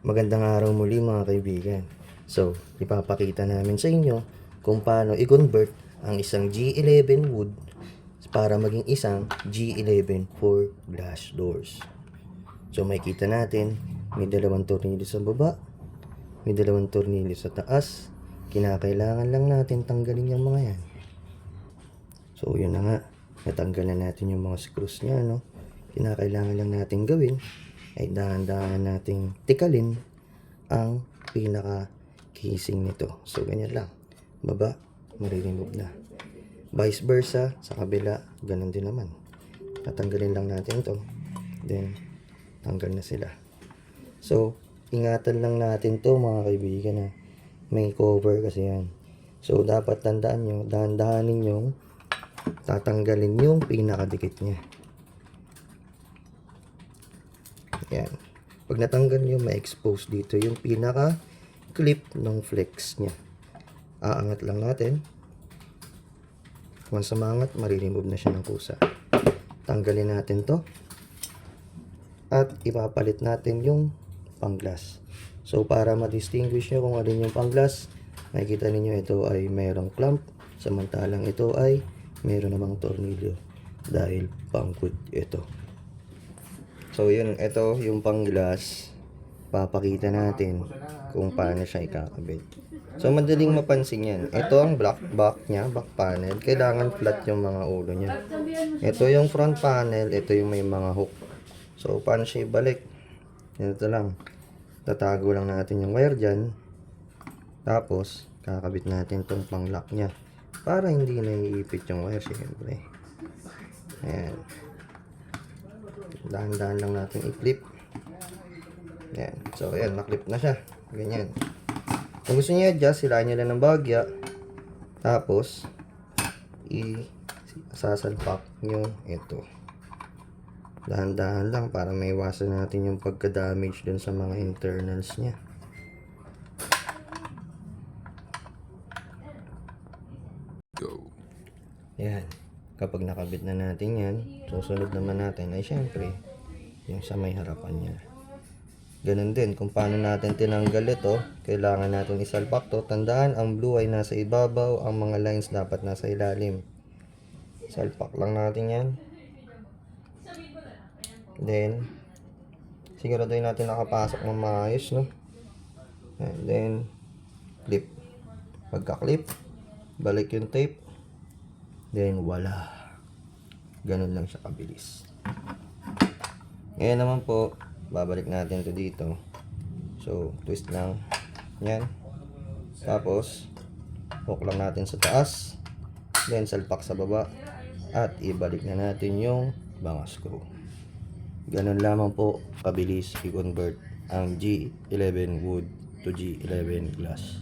Magandang araw muli mga kaibigan. So, ipapakita namin sa inyo kung paano i-convert ang isang G11 wood para maging isang G11 for glass doors. So, makikita natin, may dalawang tornilyo sa baba, may dalawang tornilyo sa taas. Kinakailangan lang natin tanggalin yung mga yan. So, yun na nga. Natanggal na natin yung mga screws niya, no? Kinakailangan lang natin gawin ay dahan-dahan nating tikalin ang pinaka casing nito. So ganyan lang, baba, mariremove na. Vice versa, sa kabila, ganun din naman. Tatanggalin lang natin to, then tanggal na sila. So ingatan lang natin to mga kaibigan, na may cover kasi yan. So dapat tandaan nyo, dahan-dahanin yung tatanggalin yung pinakadikit niya. Yan. Pag natanggal nyo, ma-expose dito yung pinaka clip ng flex nya. Aangat lang natin. Once na maangat, mariremove na siya ng kusa. Tanggalin natin to. At ipapalit natin yung pang-glass. So para ma-distinguish nyo kung alin yung pang-glass, makikita ninyo ito ay mayroong clamp. Samantalang ito ay mayroon namang tornilyo. Dahil pang-wood ito. So yun, ito yung pang-glass. Papakita natin kung paano siya ikakabit. So madaling mapansin yan. Ito ang back nya, back panel. Kailangan flat yung mga ulo nya. Ito yung front panel, ito yung may mga hook. So paano siya ibalik? Ito lang. Tatago lang natin yung wire dyan. Tapos kakabit natin tong pang-lock nya. Para hindi naiipit yung wire syempre. Ayan. Dahan-dahan lang natin i-clip. Yan. So, ayan. Na-clip na siya. Ganyan. Kung gusto niyo i-adjust, silaan nyo lang ng bahagya. Tapos, sasalpak nyo ito. Dahan-dahan lang para maiwasan natin yung pagka-damage dun sa mga internals niya. Go. Yan. Kapag nakabit na natin yan, susunod naman natin ay syempre yung sa may harapan niya. Ganun din kung paano natin tinanggal ito. Kailangan natin isalpak to. Tandaan, ang blue ay nasa ibabaw, ang mga lines dapat nasa ilalim. Salpak lang natin yan. Then siguraduhin natin nakapasok ng maayos, no? And then clip. Pagka-clip, balik yung tape. Then wala. Ganun lang siya kabilis. Ngayon naman po, babalik natin to dito. So twist lang yan. Tapos hook lang natin sa taas, then salpak sa baba, at ibalik na natin yung mga screw. Ganun lamang po kabilis i-convert ang G11 wood to G11 glass.